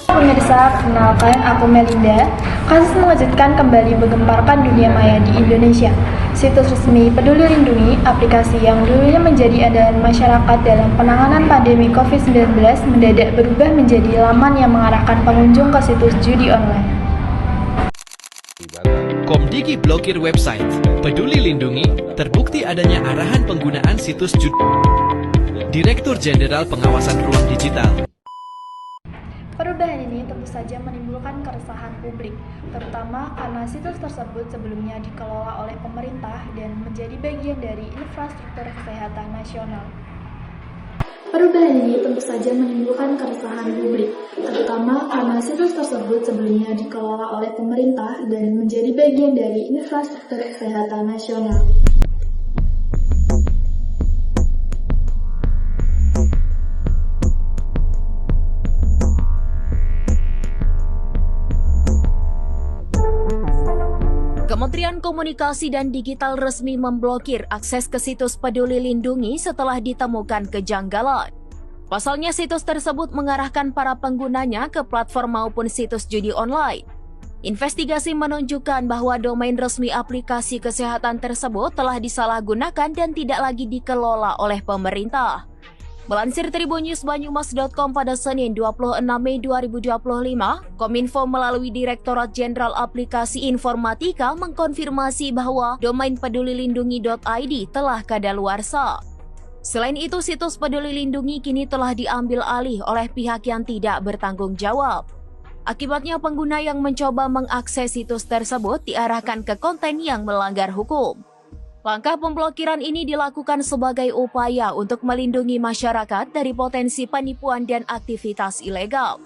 Pemirsa, perkenalkan aku Melinda. Kasus mengejutkan kembali menggemparkan dunia maya di Indonesia. Situs resmi Peduli Lindungi, aplikasi yang dulunya menjadi andalan masyarakat dalam penanganan pandemi COVID-19, mendadak berubah menjadi laman yang mengarahkan pengunjung ke situs judi online. Komdigi blokir website Peduli Lindungi, terbukti adanya arahan penggunaan situs judi. Direktur Jenderal Pengawasan Ruang Digital. Perubahan ini tentu saja menimbulkan keresahan publik, terutama karena situs tersebut sebelumnya dikelola oleh pemerintah dan menjadi bagian dari infrastruktur kesehatan nasional. Perubahan ini tentu saja menimbulkan keresahan publik, terutama karena situs tersebut sebelumnya dikelola oleh pemerintah dan menjadi bagian dari infrastruktur kesehatan nasional. Kementerian Komunikasi dan Digital resmi memblokir akses ke situs Peduli Lindungi setelah ditemukan kejanggalan. Pasalnya situs tersebut mengarahkan para penggunanya ke platform maupun situs judi online. Investigasi menunjukkan bahwa domain resmi aplikasi kesehatan tersebut telah disalahgunakan dan tidak lagi dikelola oleh pemerintah. Melansir tribunnews.banyumas.com pada Senin 26 Mei 2025, Kominfo melalui Direktorat Jenderal Aplikasi Informatika mengkonfirmasi bahwa domain pedulilindungi.id telah kadaluarsa. Selain itu, situs Peduli Lindungi kini telah diambil alih oleh pihak yang tidak bertanggung jawab. Akibatnya pengguna yang mencoba mengakses situs tersebut diarahkan ke konten yang melanggar hukum. Langkah pemblokiran ini dilakukan sebagai upaya untuk melindungi masyarakat dari potensi penipuan dan aktivitas ilegal.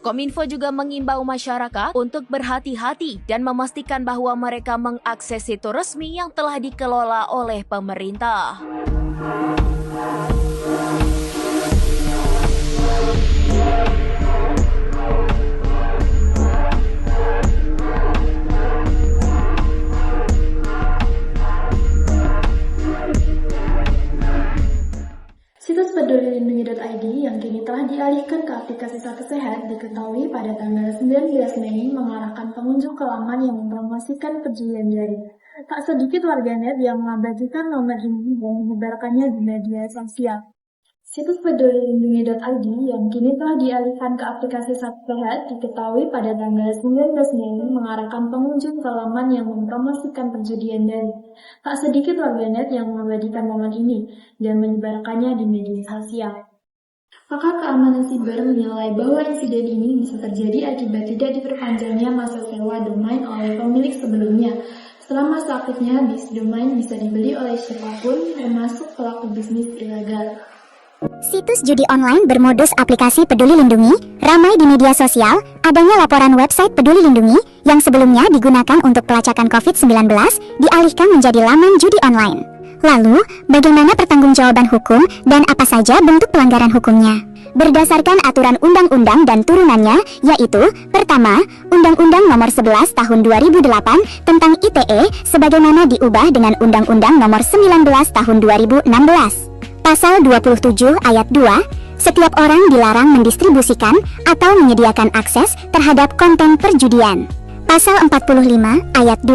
Kominfo juga mengimbau masyarakat untuk berhati-hati dan memastikan bahwa mereka mengakses situs resmi yang telah dikelola oleh pemerintah. Situs pedulilindungi.id yang kini telah dialihkan ke aplikasi Satu Sehat diketahui pada tanggal 19 Mei mengarahkan pengunjung ke laman yang mempromosikan penjualan jari. Tak sedikit warganet yang mengabadikan nomor ini dan menyebarkannya di media sosial. Situs pedulilindungi.id yang kini telah dialihkan ke aplikasi Satu Sehat diketahui pada tanggal 19 Mei mengarahkan pengunjung ke laman yang mempromosikan penjudian jari. Tak sedikit warganet yang mengabadikan momen ini dan menyebarkannya di media sosial. Pakar keamanan siber menilai bahwa insiden ini bisa terjadi akibat tidak diperpanjangnya masa sewa domain oleh pemilik sebelumnya. Setelah masa aktifnya, domain bisa dibeli oleh siapapun, termasuk pelaku bisnis ilegal. Situs judi online bermodus aplikasi Peduli Lindungi ramai di media sosial. Adanya laporan website Peduli Lindungi yang sebelumnya digunakan untuk pelacakan COVID-19 dialihkan menjadi laman judi online. Lalu, bagaimana pertanggungjawaban hukum dan apa saja bentuk pelanggaran hukumnya? Berdasarkan aturan undang-undang dan turunannya, yaitu pertama, Undang-Undang Nomor 11 Tahun 2008 tentang ITE sebagaimana diubah dengan Undang-Undang Nomor 19 Tahun 2016. Pasal 27 ayat 2, setiap orang dilarang mendistribusikan atau menyediakan akses terhadap konten perjudian. Pasal 45 ayat 2,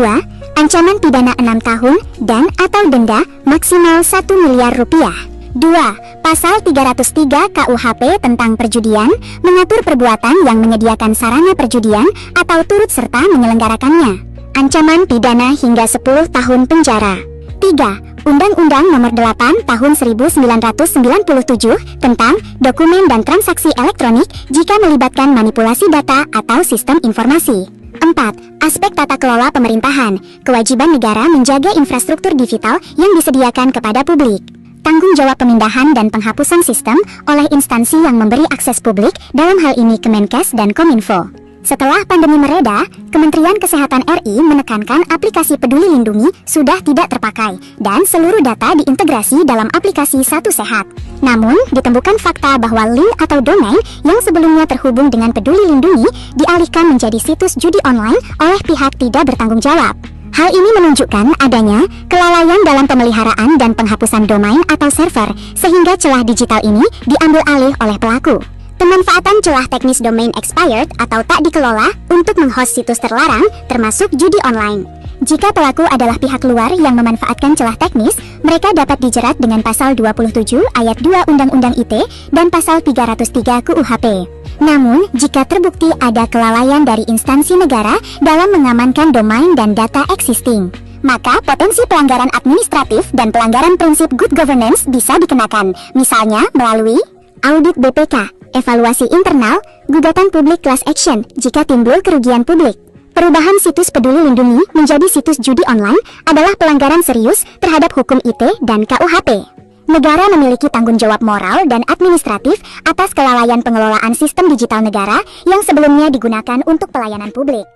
ancaman pidana 6 tahun dan atau denda maksimal 1 miliar rupiah. 2. Pasal 303 KUHP tentang perjudian mengatur perbuatan yang menyediakan sarana perjudian atau turut serta menyelenggarakannya. Ancaman pidana hingga 10 tahun penjara. 3. Undang-Undang Nomor 8 Tahun 1997 tentang dokumen dan transaksi elektronik jika melibatkan manipulasi data atau sistem informasi. 4. Aspek tata kelola pemerintahan, kewajiban negara menjaga infrastruktur digital yang disediakan kepada publik. Tanggung jawab pemindahan dan penghapusan sistem oleh instansi yang memberi akses publik, dalam hal ini Kemenkes dan Kominfo. Setelah pandemi mereda, Kementerian Kesehatan RI menekankan aplikasi Peduli Lindungi sudah tidak terpakai dan seluruh data diintegrasi dalam aplikasi Satu Sehat. Namun, ditemukan fakta bahwa link atau domain yang sebelumnya terhubung dengan Peduli Lindungi dialihkan menjadi situs judi online oleh pihak tidak bertanggung jawab. Hal ini menunjukkan adanya kelalaian dalam pemeliharaan dan penghapusan domain atau server, sehingga celah digital ini diambil alih oleh pelaku. Pemanfaatan celah teknis domain expired atau tak dikelola untuk menghost situs terlarang, termasuk judi online. Jika pelaku adalah pihak luar yang memanfaatkan celah teknis, mereka dapat dijerat dengan pasal 27 ayat 2 Undang-Undang ITE dan pasal 303 KUHP. Namun, jika terbukti ada kelalaian dari instansi negara dalam mengamankan domain dan data existing, maka potensi pelanggaran administratif dan pelanggaran prinsip good governance bisa dikenakan, misalnya melalui audit BPK, evaluasi internal, gugatan publik class action jika timbul kerugian publik. Perubahan situs Peduli Lindungi menjadi situs judi online adalah pelanggaran serius terhadap hukum ITE dan KUHP. Negara memiliki tanggung jawab moral dan administratif atas kelalaian pengelolaan sistem digital negara yang sebelumnya digunakan untuk pelayanan publik.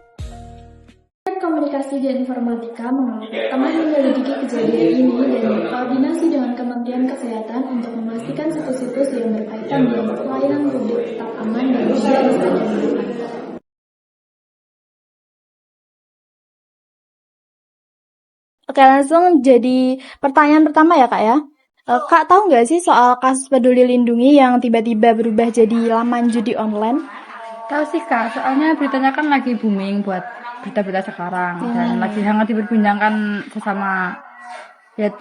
Komunikasi dan Informatika telah menyelidiki kejadian ini dan berkoordinasi dengan Kementerian Kesehatan untuk memastikan situs-situs yang berkaitan dengan pelayanan publik tetap aman dan tidak disalahgunakan. Oke, langsung jadi pertanyaan pertama ya Kak ya. Kak, tahu nggak sih soal kasus Peduli Lindungi yang tiba-tiba berubah jadi laman judi online? Tahu sih Kak, soalnya beritanya kan lagi booming buat berita-berita sekarang dan lagi hangat diperbincangkan sesama, ya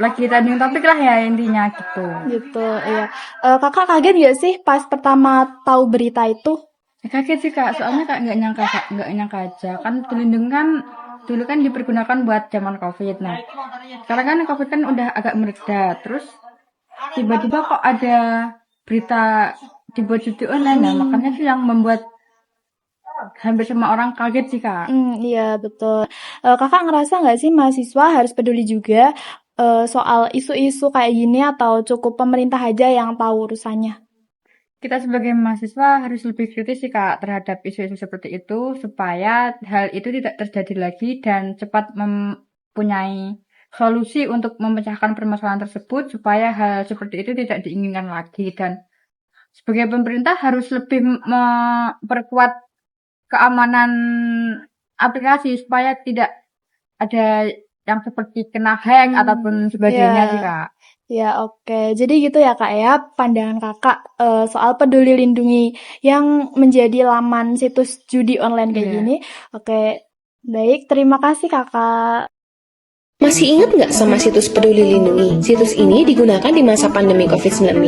lagi trending topik lah ya intinya gitu. Gitu, iya. Kakak kaget nggak sih pas pertama tahu berita itu? Ya, kaget sih Kak, soalnya Kak nggak nyangka aja kan Peduli Lindungi kan dulu kan dipergunakan buat zaman COVID. Nah, sekarang kan COVID kan udah agak mereda, terus tiba-tiba kok ada berita dibuat judi online. Nah, makanya sih yang membuat hampir semua orang kaget sih Kak. Iya betul. Kakak ngerasa nggak sih mahasiswa harus peduli juga soal isu-isu kayak gini atau cukup pemerintah aja yang tahu urusannya? Kita sebagai mahasiswa harus lebih kritis sih Kak terhadap isu-isu seperti itu supaya hal itu tidak terjadi lagi dan cepat mempunyai solusi untuk memecahkan permasalahan tersebut supaya hal seperti itu tidak diinginkan lagi. Dan sebagai pemerintah harus lebih memperkuat keamanan aplikasi supaya tidak ada yang seperti kena hack ataupun sebagainya sih Kak. Ya oke, jadi gitu ya Kak ya pandangan Kakak soal Peduli Lindungi yang menjadi laman situs judi online kayak gini. Oke, baik, terima kasih Kakak. Masih ingat nggak sama situs Peduli Lindungi? Situs ini digunakan di masa pandemi COVID-19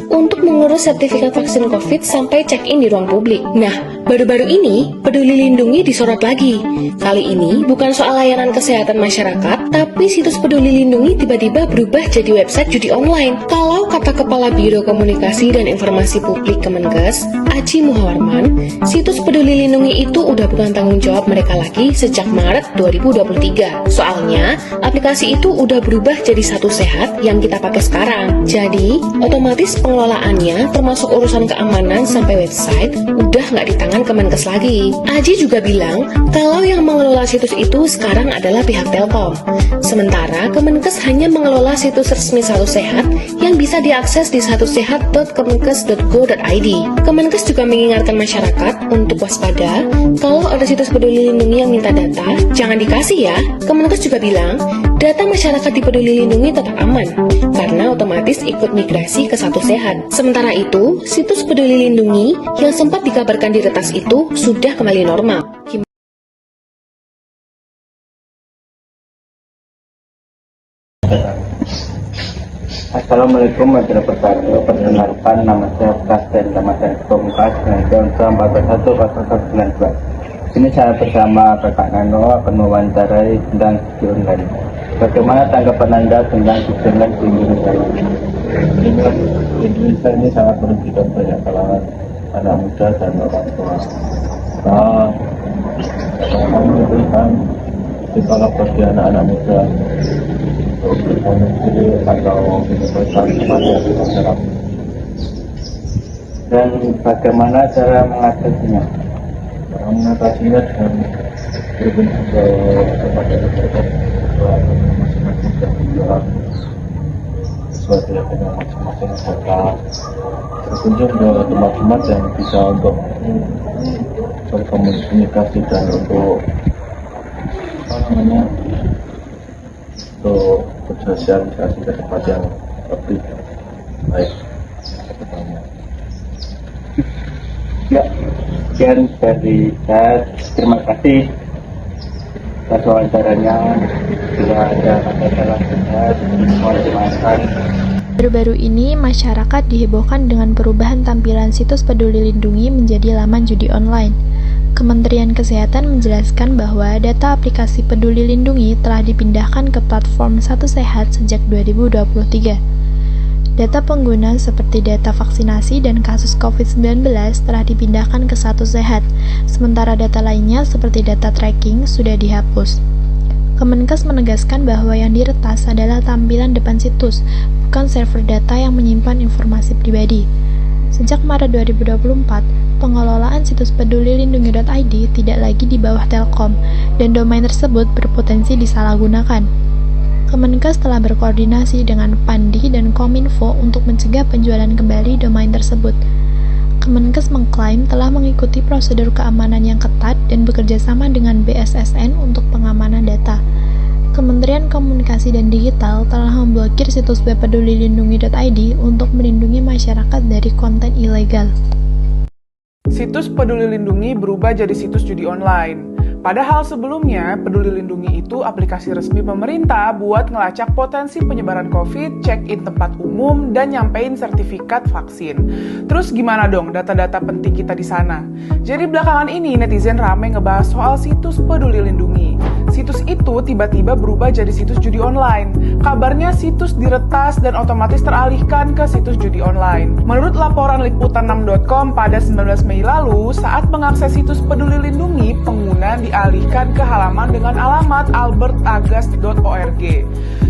untuk mengurus sertifikat vaksin COVID sampai check-in di ruang publik. Nah, baru-baru ini Peduli Lindungi disorot lagi. Kali ini bukan soal layanan kesehatan masyarakat, tapi situs Peduli Lindungi tiba-tiba berubah jadi website judi online. Kalau kata Kepala Biro Komunikasi dan Informasi Publik Kemenkes, Aji Muhawarman, situs Peduli Lindungi itu udah bukan tanggung jawab mereka lagi sejak Maret 2023. Soalnya, aplikasi itu udah berubah jadi Satu Sehat yang kita pakai sekarang. Jadi, otomatis pengelolaannya termasuk urusan keamanan sampai website udah nggak di tangan Kemenkes lagi. Aji juga bilang kalau yang mengelola situs itu sekarang adalah pihak Telkom. Sementara Kemenkes hanya mengelola situs resmi Satu Sehat yang bisa diakses di satusehat.kemenkes.go.id. Kemenkes juga mengingatkan masyarakat untuk waspada kalau ada situs Peduli Lindungi yang minta data, jangan dikasih ya. Kemenkes juga bilang data masyarakat di Peduli Lindungi tetap aman karena otomatis ikut migrasi ke Satu Sehat. Sementara itu, situs Peduli Lindungi yang sempat dikabarkan diretas itu sudah kembali normal. Assalamualaikum warahmatullahi wabarakatuh. Perkenalkan, nama saya Prasten, nama saya Pemungkas dengan jam 41 Ini saya bersama Kakak Nano akan mewawancarai tentang judi online. Bagaimana tanggapan Anda tentang judi online di Indonesia? Indonesia ini sangat merugikan banyak kalangan anak muda dan orang tua. Kalau bagi anak-anak muda untuk berkomunikasi atau masyarakat, dan bagaimana cara mengatasinya? Mengatasinya dengan berbentuk kepada masyarakat masing-masing sesuatu yang dengan masing-masing data berkunjung ke teman-teman yang bisa untuk berkomunikasi dan untuk untuk bersosialisasi ke tempat yang lebih baik ke depannya. Ya, sekian dari saya. Terima kasih atas wawancaranya. Bila ada masalah mohon dimaafkan. Baru-baru ini, masyarakat dihebohkan dengan perubahan tampilan situs Peduli Lindungi menjadi laman judi online. Kementerian Kesehatan menjelaskan bahwa data aplikasi Peduli Lindungi telah dipindahkan ke platform Satu Sehat sejak 2023. Data pengguna seperti data vaksinasi dan kasus COVID-19 telah dipindahkan ke Satu Sehat, sementara data lainnya seperti data tracking sudah dihapus. Kemenkes menegaskan bahwa yang diretas adalah tampilan depan situs, bukan server data yang menyimpan informasi pribadi. Sejak Maret 2024, pengelolaan situs pedulilindungi.id tidak lagi di bawah Telkom, dan domain tersebut berpotensi disalahgunakan. Kemenkes telah berkoordinasi dengan Pandi dan Kominfo untuk mencegah penjualan kembali domain tersebut. Kemenkes mengklaim telah mengikuti prosedur keamanan yang ketat dan bekerja sama dengan BSSN untuk pengamanan data. Kementerian Komunikasi dan Digital telah memblokir situs web pedulilindungi.id untuk melindungi masyarakat dari konten ilegal. Situs Peduli Lindungi berubah jadi situs judi online. Padahal sebelumnya, Peduli Lindungi itu aplikasi resmi pemerintah buat ngelacak potensi penyebaran COVID, check-in tempat umum, dan nyampein sertifikat vaksin. Terus gimana dong data-data penting kita di sana? Jadi belakangan ini netizen ramai ngebahas soal situs Peduli Lindungi. Situs itu tiba-tiba berubah jadi situs judi online. Kabarnya situs diretas dan otomatis teralihkan ke situs judi online. Menurut laporan liputan6.com pada 19 Mei lalu, saat mengakses situs Peduli Lindungi, pengguna dialihkan ke halaman dengan alamat albertagas.org.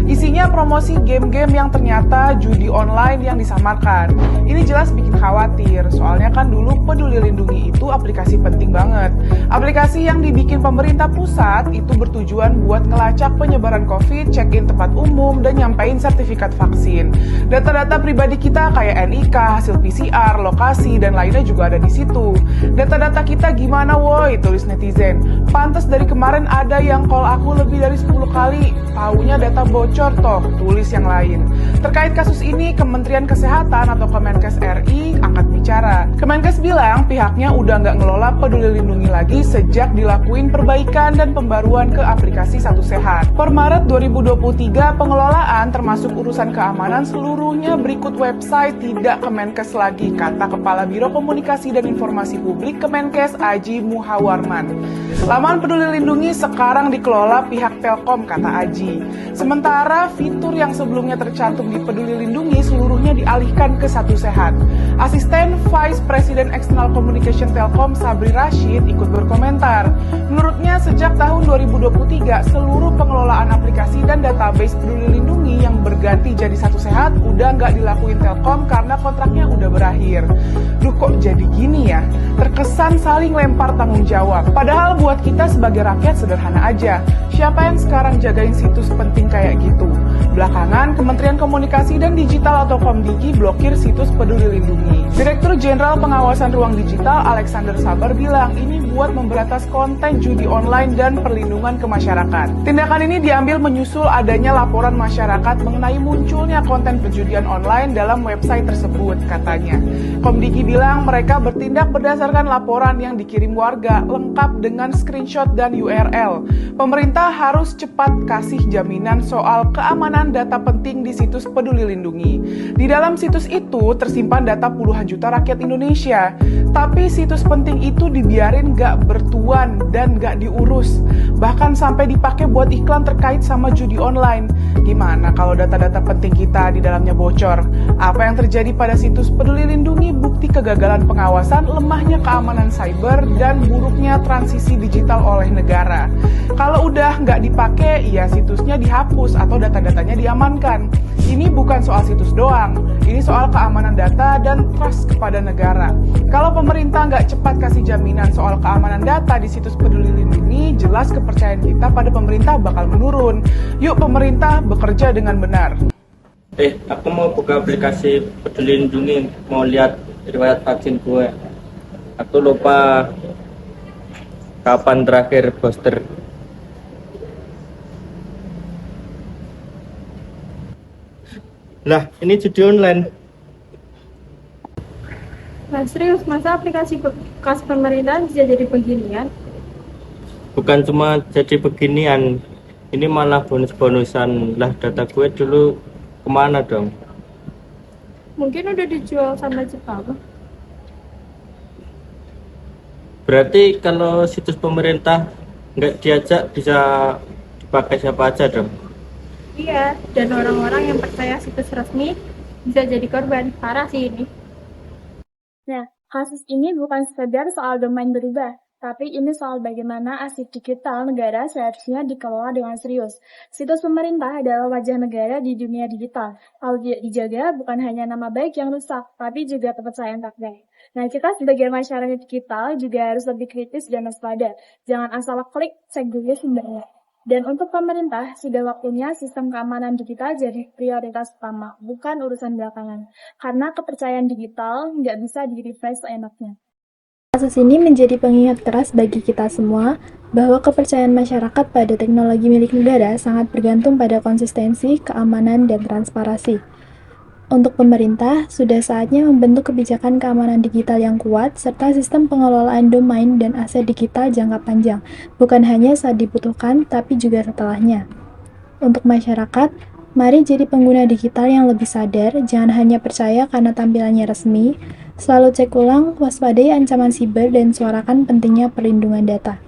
Isinya promosi game-game yang ternyata judi online yang disamarkan. Ini jelas bikin khawatir, soalnya kan dulu Peduli Lindungi itu aplikasi penting banget. Aplikasi yang dibikin pemerintah pusat itu bertujuan buat ngelacak penyebaran COVID, check-in tempat umum, dan nyampein sertifikat vaksin. Data-data pribadi kita kayak NIK, hasil PCR, lokasi, dan lainnya juga ada di situ. Data-data kita gimana woi, tulis netizen. Pantes dari kemarin ada yang call aku lebih dari 10 kali. Taunya data bocor toh, tulis yang lain. Terkait kasus ini, Kementerian Kesehatan atau Kemenkes RI angkat bicara. Kemenkes bilang pihaknya udah nggak ngelola Peduli Lindungi lagi sejak dilakuin perbaikan dan pembaruan ke aplikasi Satu Sehat. Per Maret 2023, pengelolaan termasuk urusan keamanan seluruhnya berikut website tidak Kemenkes lagi, kata Kepala Biro Komunikasi dan Informasi Publik Kemenkes Aji Muhawarman. Laman Peduli Lindungi sekarang dikelola pihak Telkom, kata Aji. Sementara fitur yang sebelumnya tercantum di Peduli Lindungi seluruhnya dialihkan ke Satu Sehat. Asisten Vice President External Communication Telkom Sabri Rashid ikut berkomentar. Menurutnya sejak tahun 2023 seluruh pengelolaan aplikasi dan database Peduli Lindungi yang berganti jadi Satu Sehat udah nggak dilakuin Telkom karena kontraknya udah berakhir. Duh kok jadi gini ya? Terkesan saling lempar tanggung jawab. Padahal buat kita sebagai rakyat sederhana aja. Siapa yang sekarang jagain situs penting kayak gitu? Belakangan, Kementerian Komunikasi dan Digital atau Komdigi blokir situs Peduli Lindungi. Direktur Jenderal Pengawasan Ruang Digital Alexander Sabar bilang ini buat memberantas konten judi online dan perlindungan ke masyarakat. Tindakan ini diambil menyusul adanya laporan masyarakat mengenai munculnya konten perjudian online dalam website tersebut, katanya. Komdigi bilang mereka bertindak berdasarkan laporan yang dikirim warga, lengkap dengan screenshot dan URL. Pemerintah harus cepat kasih jaminan soal keamanan data penting di situs Peduli Lindungi. Di dalam situs itu tersimpan data puluhan juta rakyat Indonesia. Tapi situs penting itu dibiarin gak bertuan dan gak diurus. Bahkan sampai dipakai buat iklan terkait sama judi online. Gimana kalau data-data penting kita di dalamnya bocor? Apa yang terjadi pada situs Peduli Lindungi bukti kegagalan pengawasan, lemahnya keamanan cyber, dan buruknya transisi digital oleh negara. Kalau udah nggak dipakai, ya situsnya dihapus atau data-datanya diamankan. Ini bukan soal situs doang, ini soal keamanan data dan trust kepada negara. Kalau pemerintah nggak cepat kasih jaminan soal keamanan data di situs Peduli Lindungi, jelas kepercayaan kita pada pemerintah bakal menurun. Yuk pemerintah bekerja dengan benar. Aku mau buka aplikasi Peduli Lindungi, mau lihat riwayat vaksin gue. Aku lupa kapan terakhir booster. Lah, ini judi online. Nah, serius, masa aplikasi bekas pemerintahan bisa jadi beginian? Bukan cuma jadi beginian, ini malah bonus-bonusan. Lah, data gue dulu kemana dong? Mungkin udah dijual sama Jepang. Berarti kalau situs pemerintah nggak diajak bisa dipakai siapa aja dong? Iya, dan orang-orang yang percaya situs resmi bisa jadi korban. Parah sih ini. Nah, kasus ini bukan sekedar soal domain berubah, tapi ini soal bagaimana arsip digital negara seharusnya dikelola dengan serius. Situs pemerintah adalah wajah negara di dunia digital. Kalau tidak dijaga, bukan hanya nama baik yang rusak, tapi juga kepercayaan rakyat. Nah, kita sebagai masyarakat digital juga harus lebih kritis dan waspada. Jangan asal klik, cek dulu sumbernya. Dan untuk pemerintah, sudah waktunya sistem keamanan digital jadi prioritas utama, bukan urusan belakangan. Karena kepercayaan digital nggak bisa di-refresh seenaknya. Kasus ini menjadi pengingat keras bagi kita semua bahwa kepercayaan masyarakat pada teknologi milik negara sangat bergantung pada konsistensi, keamanan, dan transparansi. Untuk pemerintah, sudah saatnya membentuk kebijakan keamanan digital yang kuat serta sistem pengelolaan domain dan aset digital jangka panjang, bukan hanya saat dibutuhkan, tapi juga setelahnya. Untuk masyarakat, mari jadi pengguna digital yang lebih sadar, jangan hanya percaya karena tampilannya resmi, selalu cek ulang, waspadai ancaman siber, dan suarakan pentingnya perlindungan data.